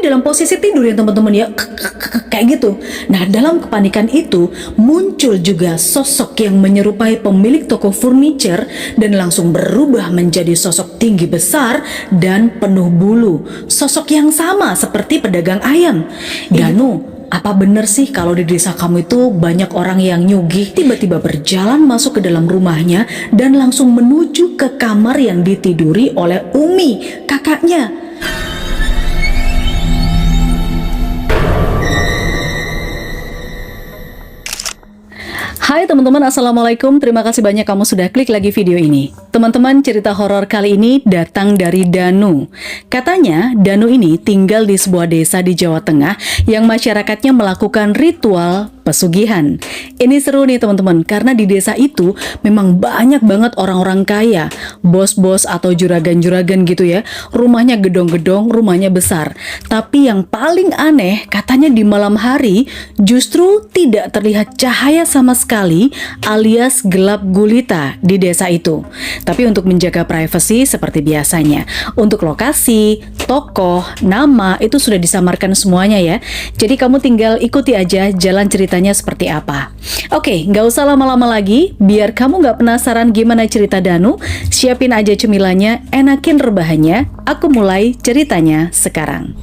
dalam posisi tidur ya teman-teman ya, kayak gitu. Nah, dalam kepanikan itu muncul juga sosok yang menyerupai pemilik toko furniture dan langsung berubah menjadi sosok tinggi besar dan penuh bulu. Sosok yang sama seperti pedagang ayam. Danu, apa benar sih kalau di desa kamu itu banyak orang yang nyugih tiba-tiba berjalan masuk ke dalam rumahnya dan langsung menuju ke kamar yang ditiduri oleh Umi, kakaknya? Hai teman-teman, Assalamualaikum. Terima kasih banyak kamu sudah klik lagi video ini. Teman-teman, cerita horor kali ini datang dari Danu. Katanya, Danu ini tinggal di sebuah desa di Jawa Tengah yang masyarakatnya melakukan ritual pesugihan. Ini seru nih teman-teman, karena di desa itu memang banyak banget orang-orang kaya, bos-bos atau juragan-juragan gitu ya. Rumahnya gedong-gedong, rumahnya besar. Tapi yang paling aneh, katanya di malam hari justru tidak terlihat cahaya sama sekali, alias gelap gulita di desa itu. Tapi untuk menjaga privasi seperti biasanya, untuk lokasi, tokoh, nama itu sudah disamarkan semuanya ya. Jadi kamu tinggal ikuti aja jalan ceritanya seperti apa. Oke, nggak usah lama-lama lagi, biar kamu nggak penasaran gimana cerita Danu, siapin aja cemilannya, enakin rebahannya. Aku mulai ceritanya sekarang.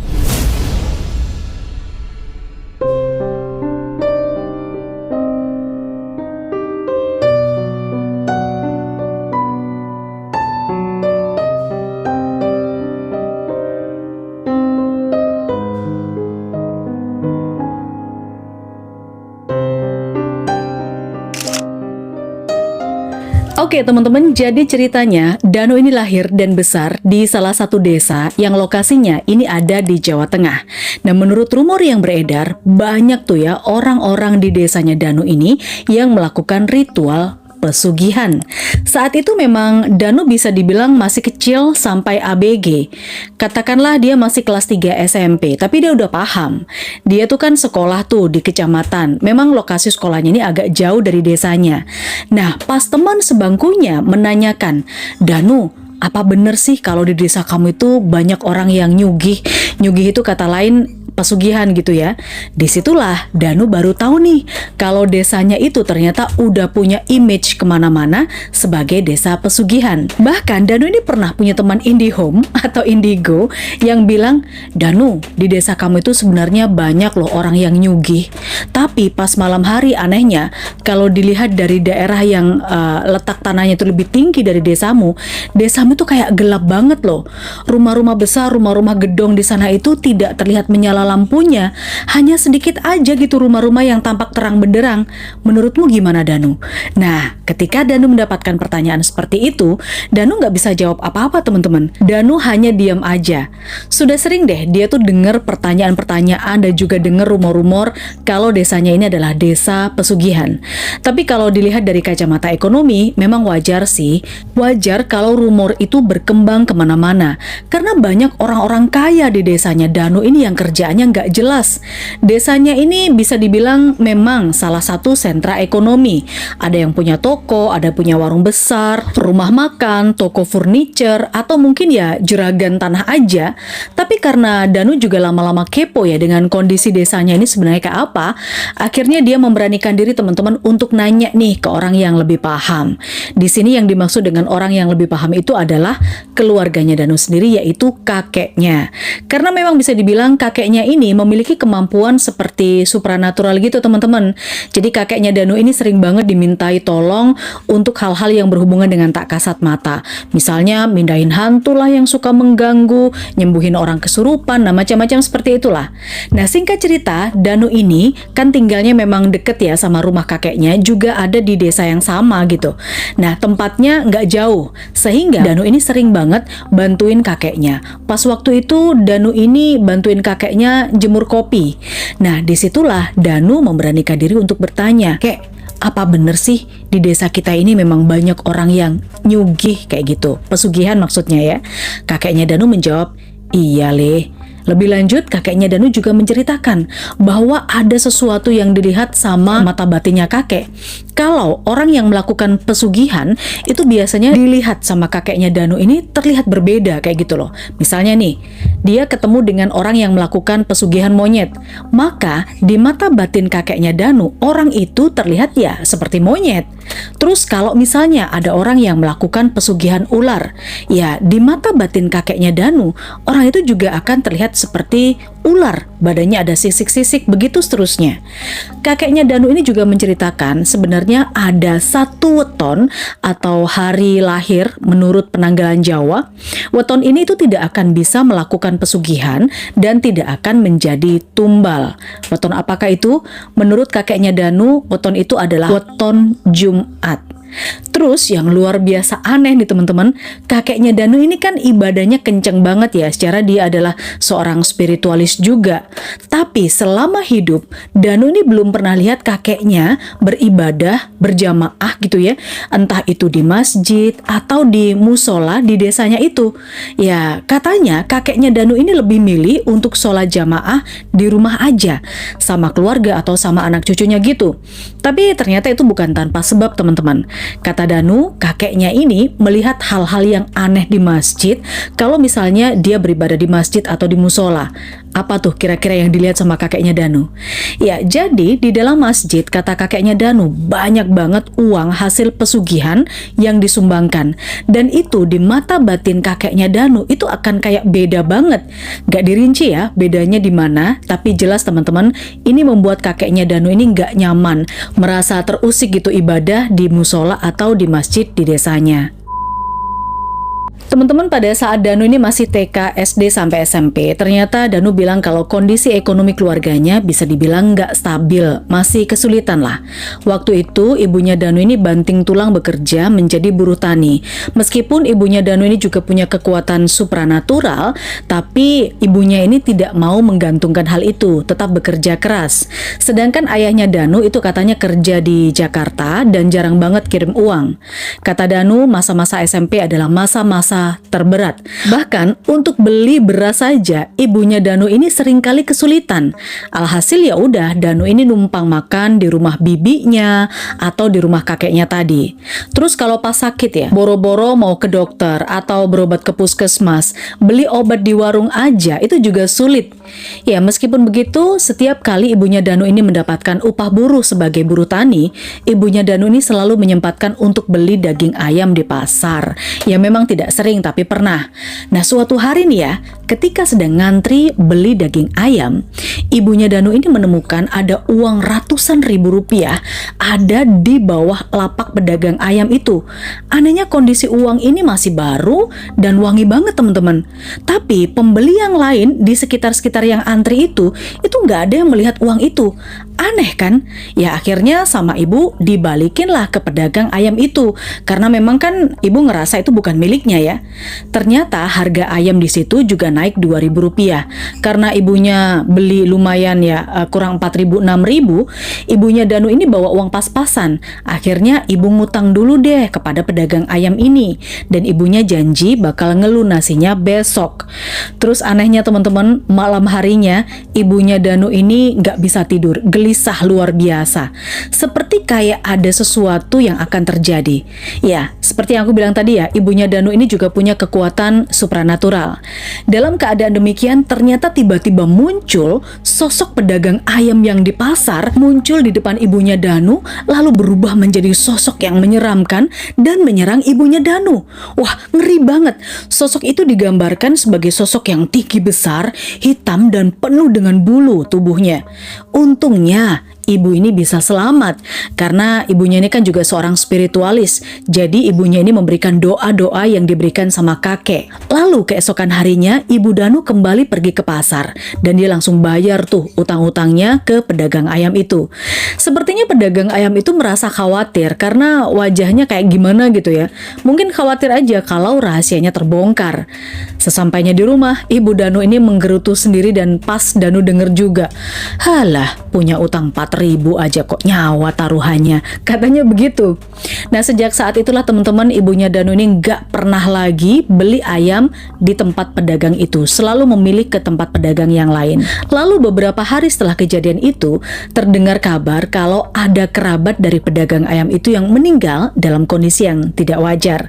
Oke teman-teman, jadi ceritanya Danu ini lahir dan besar di salah satu desa yang lokasinya ini ada di Jawa Tengah. Nah, menurut rumor yang beredar, banyak tuh ya orang-orang di desanya Danu ini yang melakukan ritual pesugihan. Saat itu memang Danu bisa dibilang masih kecil sampai ABG. Katakanlah dia masih kelas 3 SMP, tapi dia udah paham. Dia tuh kan sekolah tuh di kecamatan. Memang lokasi sekolahnya ini agak jauh dari desanya. Nah, pas teman sebangkunya menanyakan, "Danu, apa bener sih kalau di desa kamu itu banyak orang yang nyugih?" Nyugih itu kata lain pesugihan gitu ya. Disitulah Danu baru tahu nih kalau desanya itu ternyata udah punya image kemana-mana sebagai desa pesugihan. Bahkan Danu ini pernah punya teman IndiHome atau Indigo yang bilang, "Danu, di desa kamu itu sebenarnya banyak loh orang yang nyugih. Tapi pas malam hari anehnya, kalau dilihat dari daerah yang letak tanahnya itu lebih tinggi dari desamu tuh kayak gelap banget loh. Rumah-rumah besar, rumah-rumah gedong di sana itu tidak terlihat menyala lampunya, hanya sedikit aja gitu rumah-rumah yang tampak terang benderang. Menurutmu gimana Danu?" Nah, ketika Danu mendapatkan pertanyaan seperti itu, Danu nggak bisa jawab apa-apa teman-teman. Danu hanya diam aja. Sudah sering deh dia tuh dengar pertanyaan-pertanyaan dan juga dengar rumor-rumor kalau desanya ini adalah desa pesugihan. Tapi kalau dilihat dari kacamata ekonomi, memang wajar sih. Wajar kalau rumor itu berkembang kemana-mana. Karena banyak orang-orang kaya di desanya Danu ini yang kerjaannya nggak jelas. Desanya ini bisa dibilang memang salah satu sentra ekonomi. Ada yang punya toko, ada punya warung besar, rumah makan, toko furniture, atau mungkin ya juragan tanah aja. Tapi karena Danu juga lama-lama kepo ya dengan kondisi desanya ini sebenarnya kayak apa, akhirnya dia memberanikan diri teman-teman untuk nanya nih ke orang yang lebih paham. Di sini yang dimaksud dengan orang yang lebih paham itu adalah keluarganya Danu sendiri, yaitu kakeknya. Karena memang bisa dibilang kakeknya ini memiliki kemampuan seperti supranatural gitu teman-teman. Jadi kakeknya Danu ini sering banget dimintai tolong untuk hal-hal yang berhubungan dengan tak kasat mata. Misalnya mindahin hantu lah yang suka mengganggu, nyembuhin orang kesurupan, nah macam-macam seperti itulah. Nah, singkat cerita, Danu ini kan tinggalnya memang deket ya sama rumah kakeknya, juga ada di desa yang sama gitu. Nah, tempatnya nggak jauh, sehingga Danu ini sering banget bantuin kakeknya. Pas waktu itu Danu ini bantuin kakeknya jemur kopi. Nah, disitulah Danu memberanikan diri untuk bertanya, "Kek, apa bener sih di desa kita ini memang banyak orang yang nyugih kayak gitu? Pesugihan maksudnya ya." Kakeknya Danu menjawab, "Iya, Le. Lebih lanjut, kakeknya Danu juga menceritakan bahwa ada sesuatu yang dilihat sama mata batinnya kakek. Kalau orang yang melakukan pesugihan itu biasanya dilihat sama kakeknya Danu ini terlihat berbeda kayak gitu loh. Misalnya nih, dia ketemu dengan orang yang melakukan pesugihan monyet. Maka di mata batin kakeknya Danu, orang itu terlihat ya seperti monyet. Terus kalau misalnya ada orang yang melakukan pesugihan ular, ya di mata batin kakeknya Danu, orang itu juga akan terlihat seperti ular, badannya ada sisik-sisik, begitu seterusnya. Kakeknya Danu ini juga menceritakan sebenarnya ada satu weton atau hari lahir menurut penanggalan Jawa. Weton ini itu tidak akan bisa melakukan pesugihan dan tidak akan menjadi tumbal. Weton apakah itu? Menurut kakeknya Danu, weton itu adalah weton Jumat. Terus yang luar biasa aneh nih teman-teman, kakeknya Danu ini kan ibadahnya kenceng banget ya, secara dia adalah seorang spiritualis juga. Tapi selama hidup, Danu ini belum pernah lihat kakeknya beribadah berjamaah gitu ya, entah itu di masjid atau di musola di desanya itu. Ya katanya kakeknya Danu ini lebih milih untuk sholat jamaah di rumah aja, sama keluarga atau sama anak cucunya gitu. Tapi ternyata itu bukan tanpa sebab teman-teman. Kata Danu, kakeknya ini melihat hal-hal yang aneh di masjid kalau misalnya dia beribadah di masjid atau di musola. Apa tuh kira-kira yang dilihat sama kakeknya Danu? Ya, jadi di dalam masjid, kata kakeknya Danu, banyak banget uang hasil pesugihan yang disumbangkan. Dan itu di mata batin kakeknya Danu itu akan kayak beda banget. Gak dirinci ya bedanya di mana, tapi jelas teman-teman, ini membuat kakeknya Danu ini gak nyaman, merasa terusik gitu ibadah di musola atau di masjid di desanya. Teman-teman, pada saat Danu ini masih TK, SD, sampai SMP, ternyata Danu bilang kalau kondisi ekonomi keluarganya bisa dibilang nggak stabil, masih kesulitan lah. Waktu itu ibunya Danu ini banting tulang bekerja menjadi buruh tani. Meskipun ibunya Danu ini juga punya kekuatan supranatural, tapi ibunya ini tidak mau menggantungkan hal itu, tetap bekerja keras. Sedangkan ayahnya Danu itu katanya kerja di Jakarta dan jarang banget kirim uang. Kata Danu, masa-masa SMP adalah masa-masa terberat. Bahkan untuk beli beras saja ibunya Danu ini seringkali kesulitan. Alhasil ya udah, Danu ini numpang makan di rumah bibinya atau di rumah kakeknya tadi. Terus kalau pas sakit ya, boro-boro mau ke dokter atau berobat ke puskesmas, beli obat di warung aja itu juga sulit. Ya meskipun begitu, setiap kali ibunya Danu ini mendapatkan upah buruh sebagai buruh tani, ibunya Danu ini selalu menyempatkan untuk beli daging ayam di pasar. Ya memang tidak sering, tapi pernah. Nah suatu hari nih ya, ketika sedang ngantri beli daging ayam, ibunya Danu ini menemukan ada uang ratusan ribu rupiah ada di bawah lapak pedagang ayam itu. Anehnya kondisi uang ini masih baru dan wangi banget teman-teman. Tapi pembeli yang lain di sekitar-sekitar yang antri itu nggak ada yang melihat uang itu. Aneh kan? Ya akhirnya sama ibu dibalikinlah ke pedagang ayam itu, karena memang kan ibu ngerasa itu bukan miliknya ya. Ternyata harga ayam di situ juga naik Rp2.000 karena ibunya beli lumayan ya, kurang 4.000 6.000. Ibunya Danu ini bawa uang pas-pasan. Akhirnya ibu ngutang dulu deh kepada pedagang ayam ini dan ibunya janji bakal ngelunasinya besok. Terus anehnya teman-teman, malam harinya ibunya Danu ini nggak bisa tidur, gelisah luar biasa, seperti kayak ada sesuatu yang akan terjadi. Ya seperti yang aku bilang tadi ya, ibunya Danu ini juga punya kekuatan supranatural. Dalam keadaan demikian, ternyata tiba-tiba muncul sosok pedagang ayam yang di pasar, muncul di depan ibunya Danu, lalu berubah menjadi sosok yang menyeramkan dan menyerang ibunya Danu. Wah, ngeri banget. Sosok itu digambarkan sebagai sosok yang tinggi besar, hitam dan penuh dengan bulu tubuhnya. Untungnya ibu ini bisa selamat karena ibunya ini kan juga seorang spiritualis. Jadi ibunya ini memberikan doa-doa yang diberikan sama kakek. Lalu keesokan harinya ibu Danu kembali pergi ke pasar dan dia langsung bayar tuh utang-utangnya ke pedagang ayam itu. Sepertinya pedagang ayam itu merasa khawatir karena wajahnya kayak gimana gitu ya. Mungkin khawatir aja kalau rahasianya terbongkar. Sesampainya di rumah, ibu Danu ini menggerutu sendiri dan pas Danu denger juga. Halah, punya utang 400 1000 aja kok nyawa taruhannya, katanya begitu. Nah sejak saat itulah teman-teman, ibunya Danu ini nggak pernah lagi beli ayam di tempat pedagang itu, selalu memilih ke tempat pedagang yang lain. Lalu beberapa hari setelah kejadian itu, terdengar kabar kalau ada kerabat dari pedagang ayam itu yang meninggal dalam kondisi yang tidak wajar.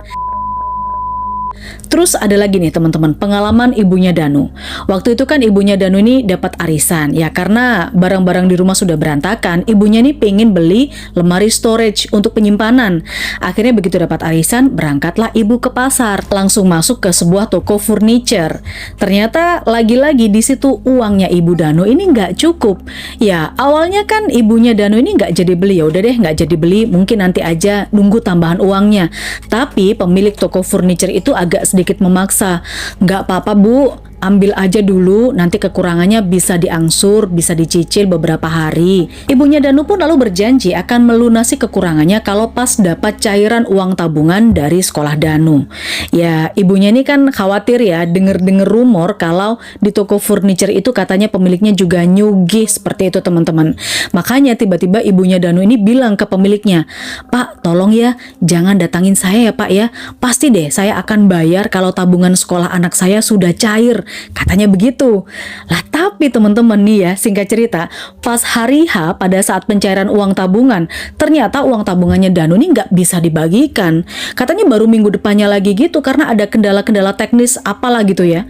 Terus ada lagi nih teman-teman, pengalaman ibunya Danu. Waktu itu kan ibunya Danu ini dapat arisan, ya karena barang-barang di rumah sudah berantakan, ibunya ini pengen beli lemari storage untuk penyimpanan. Akhirnya begitu dapat arisan, berangkatlah ibu ke pasar, langsung masuk ke sebuah toko furniture. Ternyata lagi-lagi di situ uangnya ibu Danu ini nggak cukup. Ya awalnya kan ibunya Danu ini nggak jadi beli, ya udah deh nggak jadi beli, mungkin nanti aja nunggu tambahan uangnya. Tapi pemilik toko furniture itu agak sedikit memaksa. Nggak apa-apa bu, ambil aja dulu, nanti kekurangannya bisa diangsur, bisa dicicil beberapa hari. Ibunya Danu pun lalu berjanji akan melunasi kekurangannya kalau pas dapat cairan uang tabungan dari sekolah Danu. Ya ibunya ini kan khawatir ya, denger-denger rumor kalau di toko furniture itu katanya pemiliknya juga nyugih seperti itu teman-teman. Makanya tiba-tiba ibunya Danu ini bilang ke pemiliknya, "Pak, tolong ya, jangan datangin saya ya Pak ya. Pasti deh saya akan bayar kalau tabungan sekolah anak saya sudah cair." Katanya begitu. Lah tapi teman-teman nih ya, singkat cerita, pas hari H pada saat pencairan uang tabungan, ternyata uang tabungannya Danu ini nggak bisa dibagikan. Katanya baru minggu depannya lagi gitu karena ada kendala-kendala teknis apalah gitu ya.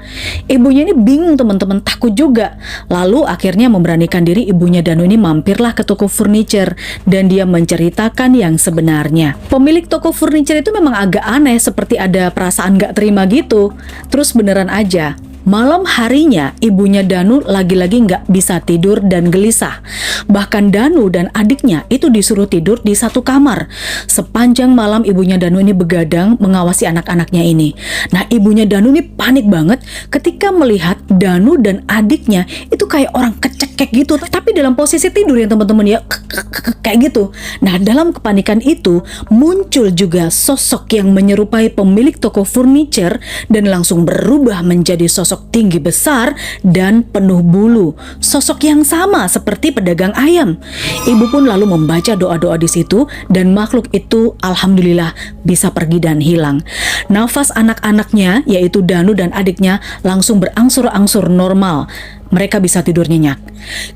Ibunya ini bingung teman-teman, takut juga. Lalu akhirnya memberanikan diri ibunya Danu ini mampirlah ke toko furniture dan dia menceritakan yang sebenarnya. Pemilik toko furniture itu memang agak aneh, seperti ada perasaan nggak terima gitu. Terus beneran aja, malam harinya ibunya Danu lagi-lagi nggak bisa tidur dan gelisah. Bahkan Danu dan adiknya itu disuruh tidur di satu kamar. Sepanjang malam ibunya Danu ini begadang mengawasi anak-anaknya ini. Nah ibunya Danu ini panik banget ketika melihat Danu dan adiknya itu kayak orang kecekek gitu, tapi dalam posisi tidur ya teman-teman ya, kayak gitu. Nah dalam kepanikan itu muncul juga sosok yang menyerupai pemilik toko furniture dan langsung berubah menjadi sosok tinggi besar dan penuh bulu, sosok yang sama seperti pedagang ayam. Ibu pun lalu membaca doa-doa di situ dan makhluk itu alhamdulillah bisa pergi dan hilang. Nafas anak-anaknya yaitu Danu dan adiknya langsung berangsur-angsur normal. Mereka bisa tidur nyenyak.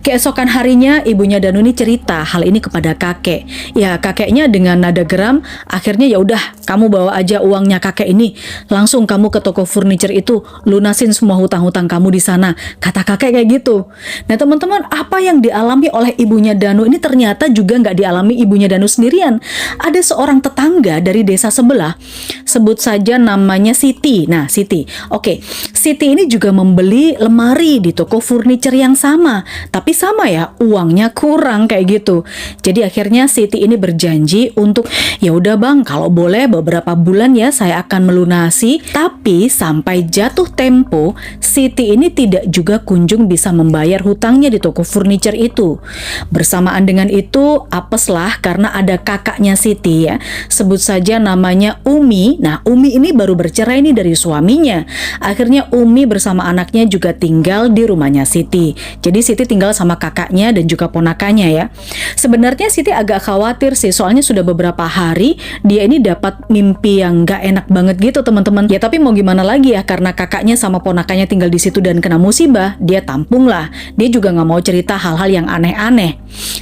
Keesokan harinya ibunya Danu ini cerita hal ini kepada kakek. Ya kakeknya dengan nada geram, akhirnya ya udah kamu bawa aja uangnya kakek ini. Langsung kamu ke toko furniture itu, lunasin semua hutang-hutang kamu di sana. Kata kakek kayak gitu. Nah teman-teman, apa yang dialami oleh ibunya Danu ini ternyata juga nggak dialami ibunya Danu sendirian. Ada seorang tetangga dari desa sebelah, sebut saja namanya Siti. Nah Siti, oke, Siti ini juga membeli lemari di toko furniture yang sama, tapi sama ya uangnya kurang kayak gitu. Jadi akhirnya Siti ini berjanji untuk ya udah bang, kalau boleh beberapa bulan ya saya akan melunasi. Tapi sampai jatuh tempo Siti ini tidak juga kunjung bisa membayar hutangnya di toko furniture itu. Bersamaan dengan itu apeslah karena ada kakaknya Siti ya, sebut saja namanya Umi. Nah Umi ini baru bercerai nih dari suaminya. Akhirnya Umi bersama anaknya juga tinggal di rumahnya Siti. Jadi Siti tinggal sama kakaknya dan juga ponakannya ya. Sebenarnya Siti agak khawatir sih, soalnya sudah beberapa hari dia ini dapat mimpi yang gak enak banget gitu teman-teman. Ya tapi mau gimana lagi ya, karena kakaknya sama ponakannya tinggal di situ dan kena musibah, dia tampung lah. Dia juga gak mau cerita hal-hal yang aneh-aneh.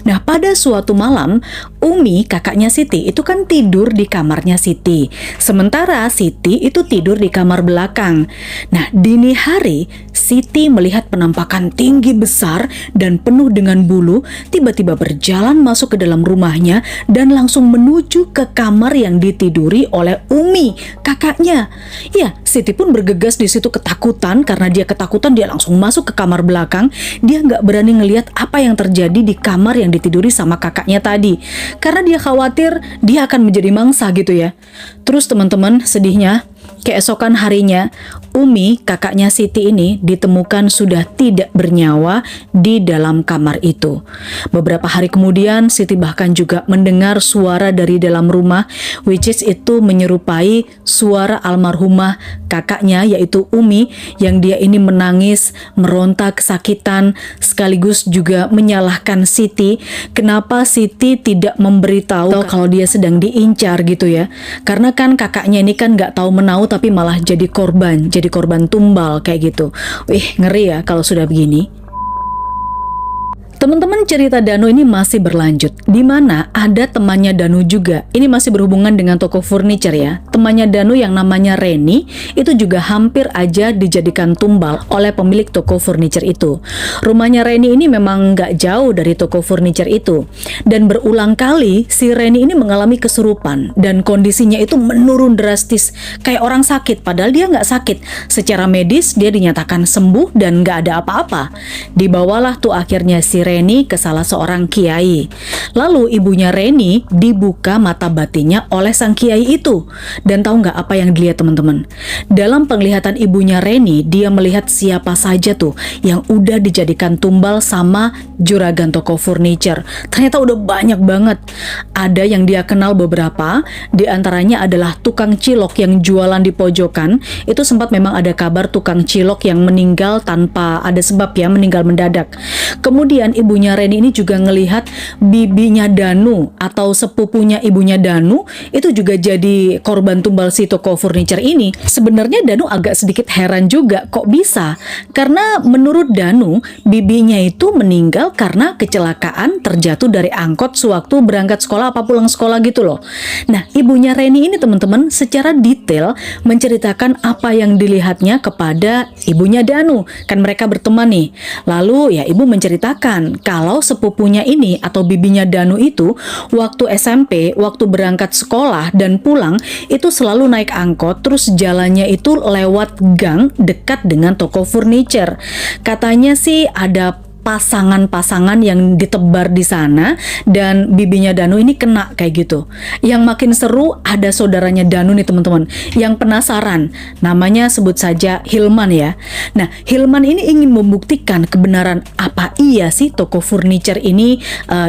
Nah pada suatu malam, Umi kakaknya Siti itu kan tidur di kamarnya Siti. Sementara Siti itu tidur di kamar belakang. Nah dini hari Siti melihat penampakan tinggi besar dan penuh dengan bulu tiba-tiba berjalan masuk ke dalam rumahnya dan langsung menuju ke kamar yang ditiduri oleh Umi, kakaknya. Ya, Siti pun bergegas di situ ketakutan. Karena dia ketakutan, dia langsung masuk ke kamar belakang. Dia nggak berani ngelihat apa yang terjadi di kamar yang ditiduri sama kakaknya tadi, karena dia khawatir dia akan menjadi mangsa gitu ya. Terus teman-teman, sedihnya Keesokan harinya, Umi, kakaknya Siti ini ditemukan sudah tidak bernyawa di dalam kamar itu. Beberapa hari kemudian, Siti bahkan juga mendengar suara dari dalam rumah, which is itu menyerupai suara almarhumah kakaknya, yaitu Umi, yang dia ini menangis, meronta kesakitan, sekaligus juga menyalahkan Siti. Kenapa Siti tidak memberitahu kalau dia sedang diincar gitu ya? Karena kan kakaknya ini kan nggak tahu menau tapi malah jadi korban tumbal kayak gitu. Wih, ngeri ya kalau sudah begini. Teman-teman, cerita Danu ini masih berlanjut, di mana ada temannya Danu juga. Ini masih berhubungan dengan toko furniture ya. Temannya Danu yang namanya Reni itu juga hampir aja dijadikan tumbal oleh pemilik toko furniture itu. Rumahnya Reni ini memang nggak jauh dari toko furniture itu. Dan berulang kali si Reni ini mengalami kesurupan dan kondisinya itu menurun drastis kayak orang sakit, padahal dia nggak sakit. Secara medis dia dinyatakan sembuh dan nggak ada apa-apa. Dibawalah tuh akhirnya si Reni ke salah seorang kiai. Lalu ibunya Reni dibuka mata batinnya oleh sang kiai itu. Dan tahu nggak apa yang dilihat teman-teman? Dalam penglihatan ibunya Reni, dia melihat siapa saja tuh yang udah dijadikan tumbal sama juragan toko furniture. Ternyata udah banyak banget. Ada yang dia kenal beberapa, di antaranya adalah tukang cilok yang jualan di pojokan. Itu sempat memang ada kabar tukang cilok yang meninggal tanpa ada sebab ya, meninggal mendadak. Kemudian ibunya Reni ini juga ngelihat bibinya Danu atau sepupunya ibunya Danu itu juga jadi korban tumbal si toko furniture ini. Sebenarnya Danu agak sedikit heran juga kok bisa, karena menurut Danu bibinya itu meninggal karena kecelakaan terjatuh dari angkot sewaktu berangkat sekolah apa pulang sekolah gitu loh. Nah, ibunya Reni ini teman-teman secara detail menceritakan apa yang dilihatnya kepada ibunya Danu. Kan mereka berteman nih. Lalu ya ibu menceritakan kalau sepupunya ini atau bibinya Danu itu waktu SMP, waktu berangkat sekolah dan pulang itu selalu naik angkot, terus jalannya itu lewat gang dekat dengan toko furniture. Katanya sih ada pasangan-pasangan yang ditebar di sana dan bibinya Danu ini kena kayak gitu. Yang makin seru ada saudaranya Danu nih teman-teman yang penasaran, namanya sebut saja Hilman ya. Nah, Hilman ini ingin membuktikan kebenaran apa iya sih toko furniture ini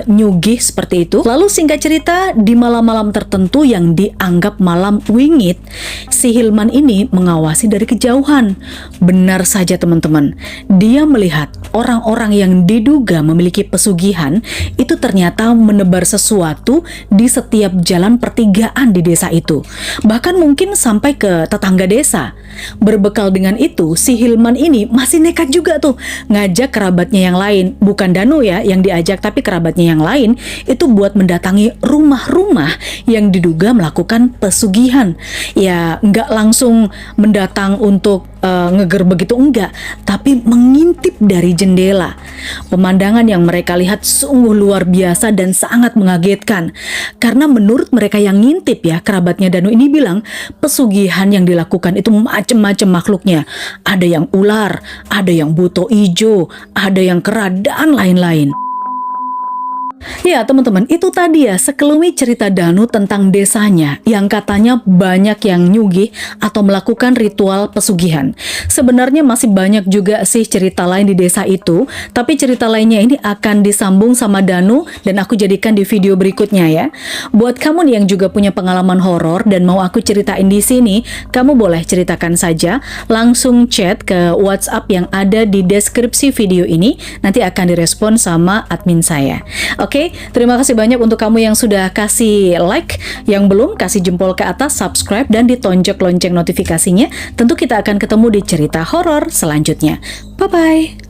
nyugih seperti itu. Lalu singkat cerita, di malam-malam tertentu yang dianggap malam wingit, si Hilman ini mengawasi dari kejauhan. Benar saja teman-teman, dia melihat orang-orang yang diduga memiliki pesugihan itu ternyata menebar sesuatu di setiap jalan pertigaan di desa itu. Bahkan mungkin sampai ke tetangga desa. Berbekal dengan itu, si Hilman ini masih nekat juga tuh ngajak kerabatnya yang lain. Bukan Danu ya yang diajak, tapi kerabatnya yang lain itu buat mendatangi rumah-rumah yang diduga melakukan pesugihan. Ya nggak langsung mendatang untuk ngeger begitu enggak, tapi mengintip dari jendela. Pemandangan yang mereka lihat sungguh luar biasa dan sangat mengagetkan. Karena menurut mereka yang ngintip ya, kerabatnya Danu ini bilang pesugihan yang dilakukan itu macam-macam makhluknya. Ada yang ular, ada yang buto ijo, ada yang kera dan lain-lain. Ya teman-teman, itu tadi ya sekelumit cerita Danu tentang desanya yang katanya banyak yang nyugih atau melakukan ritual pesugihan. Sebenarnya masih banyak juga sih cerita lain di desa itu, tapi cerita lainnya ini akan disambung sama Danu dan aku jadikan di video berikutnya ya. Buat kamu nih yang juga punya pengalaman horor dan mau aku ceritain di sini, kamu boleh ceritakan saja, langsung chat ke WhatsApp yang ada di deskripsi video ini, nanti akan direspon sama admin saya. Oke, terima kasih banyak untuk kamu yang sudah kasih like, yang belum kasih jempol ke atas, subscribe, dan ditonjok lonceng notifikasinya. Tentu kita akan ketemu di cerita horor selanjutnya. Bye-bye!